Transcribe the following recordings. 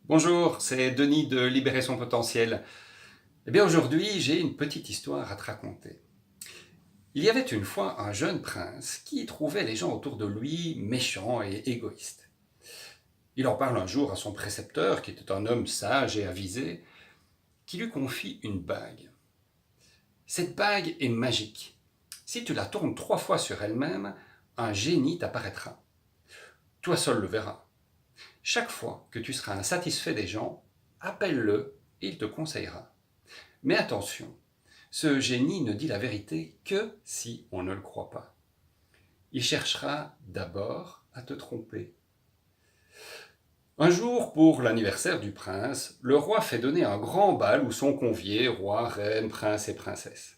Bonjour, c'est Denis de Libérer son potentiel. Eh bien aujourd'hui, j'ai une petite histoire à te raconter. Il y avait une fois un jeune prince qui trouvait les gens autour de lui méchants et égoïstes. Il en parle un jour à son précepteur, qui était un homme sage et avisé, qui lui confie une bague. Cette bague est magique. Si tu la tournes 3 fois sur elle-même, un génie t'apparaîtra. Toi seul le verras. Chaque fois que tu seras insatisfait des gens, appelle-le et il te conseillera. Mais attention, ce génie ne dit la vérité que si on ne le croit pas. Il cherchera d'abord à te tromper. Un jour, pour l'anniversaire du prince, le roi fait donner un grand bal où sont conviés rois, reines, princes et princesses.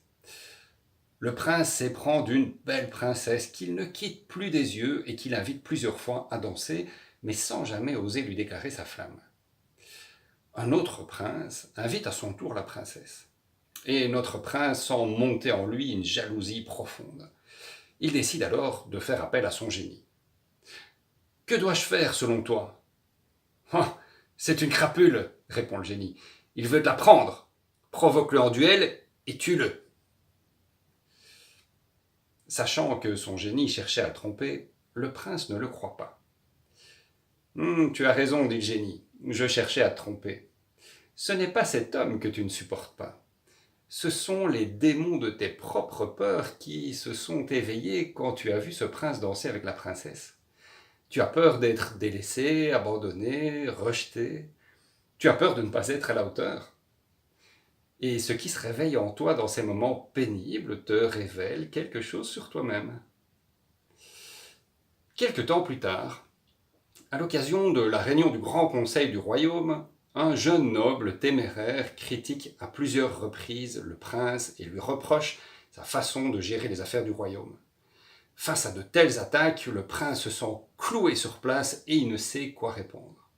Le prince s'éprend d'une belle princesse qu'il ne quitte plus des yeux et qu'il invite plusieurs fois à danser, mais sans jamais oser lui déclarer sa flamme. Un autre prince invite à son tour la princesse. Et notre prince sent monter en lui une jalousie profonde. Il décide alors de faire appel à son génie. Que dois-je faire selon toi? Ah, c'est une crapule, répond le génie. Il veut te la prendre. Provoque-le en duel et tue-le. Sachant que son génie cherchait à le tromper, le prince ne le croit pas. Tu as raison, dit le génie. Je cherchais à te tromper. Ce n'est pas cet homme que tu ne supportes pas. Ce sont les démons de tes propres peurs qui se sont éveillés quand tu as vu ce prince danser avec la princesse. Tu as peur d'être délaissé, abandonné, rejeté. Tu as peur de ne pas être à la hauteur. Et ce qui se réveille en toi dans ces moments pénibles te révèle quelque chose sur toi-même. Quelque temps plus tard, à l'occasion de la réunion du Grand Conseil du Royaume, un jeune noble téméraire critique à plusieurs reprises le prince et lui reproche sa façon de gérer les affaires du royaume. Face à de telles attaques, le prince se sent cloué sur place et il ne sait quoi répondre.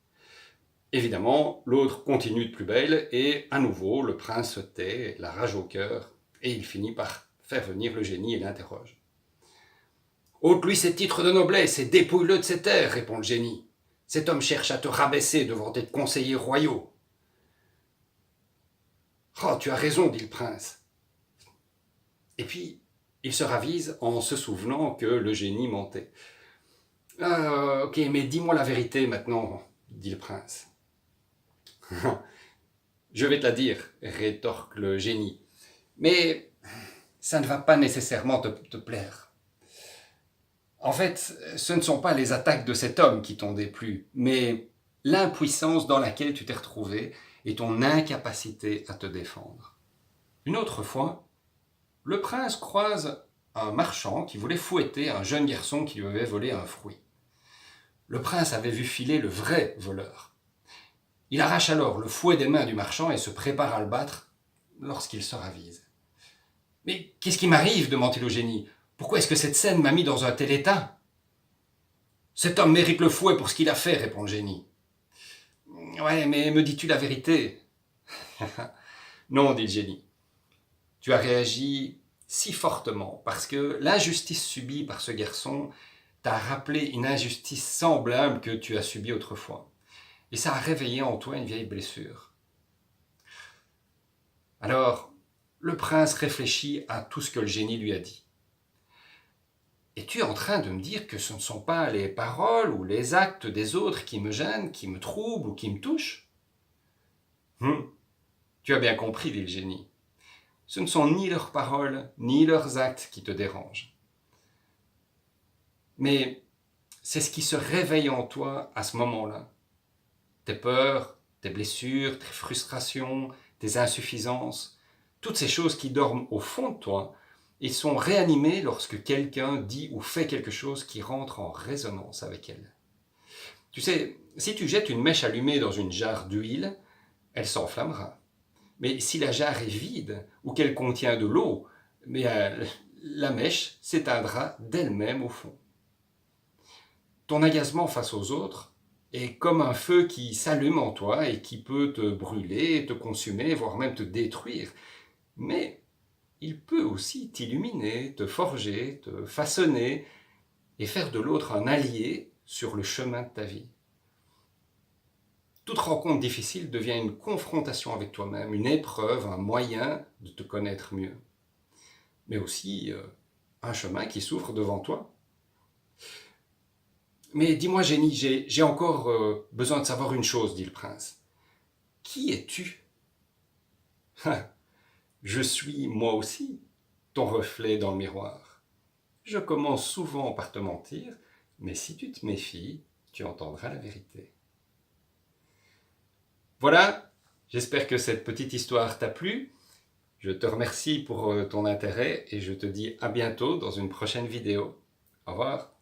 Évidemment, l'autre continue de plus belle et à nouveau le prince se tait, la rage au cœur, et il finit par faire venir le génie et l'interroge. Ôte-lui ses titres de noblesse et dépouille-le de ses terres, répond le génie. Cet homme cherche à te rabaisser devant tes conseillers royaux. Oh, tu as raison, dit le prince. Et puis, il se ravise en se souvenant que le génie mentait. Ah, ok, mais dis-moi la vérité maintenant, dit le prince. Je vais te la dire, rétorque le génie. Mais ça ne va pas nécessairement te plaire. En fait, ce ne sont pas les attaques de cet homme qui t'ont déplu, mais l'impuissance dans laquelle tu t'es retrouvé et ton incapacité à te défendre. Une autre fois, le prince croise un marchand qui voulait fouetter un jeune garçon qui lui avait volé un fruit. Le prince avait vu filer le vrai voleur. Il arrache alors le fouet des mains du marchand et se prépare à le battre lorsqu'il se ravise. Mais qu'est-ce qui m'arrive demande-t-il au génie. Pourquoi est-ce que cette scène m'a mis dans un tel état? Cet homme mérite le fouet pour ce qu'il a fait, répond le génie. Ouais, mais me dis-tu la vérité? Non, dit le génie. Tu as réagi si fortement parce que l'injustice subie par ce garçon t'a rappelé une injustice semblable que tu as subie autrefois. Et ça a réveillé en toi une vieille blessure. Alors, le prince réfléchit à tout ce que le génie lui a dit. Es-tu en train de me dire que ce ne sont pas les paroles ou les actes des autres qui me gênent, qui me troublent ou qui me touchent? Tu as bien compris, dit le génie. Ce ne sont ni leurs paroles, ni leurs actes qui te dérangent. Mais c'est ce qui se réveille en toi à ce moment-là. Tes peurs, tes blessures, tes frustrations, tes insuffisances, toutes ces choses qui dorment au fond de toi et sont réanimées lorsque quelqu'un dit ou fait quelque chose qui rentre en résonance avec elles. Tu sais, si tu jettes une mèche allumée dans une jarre d'huile, elle s'enflammera. Mais si la jarre est vide ou qu'elle contient de l'eau, la mèche s'éteindra d'elle-même au fond. Ton agacement face aux autres est comme un feu qui s'allume en toi et qui peut te brûler, te consumer, voire même te détruire. Mais il peut aussi t'illuminer, te forger, te façonner et faire de l'autre un allié sur le chemin de ta vie. Toute rencontre difficile devient une confrontation avec toi-même, une épreuve, un moyen de te connaître mieux. Mais aussi un chemin qui s'ouvre devant toi. Mais dis-moi, Jenny, j'ai encore besoin de savoir une chose, dit le prince. Qui es-tu? Je suis moi aussi ton reflet dans le miroir. Je commence souvent par te mentir, mais si tu te méfies, tu entendras la vérité. Voilà, j'espère que cette petite histoire t'a plu. Je te remercie pour ton intérêt et je te dis à bientôt dans une prochaine vidéo. Au revoir.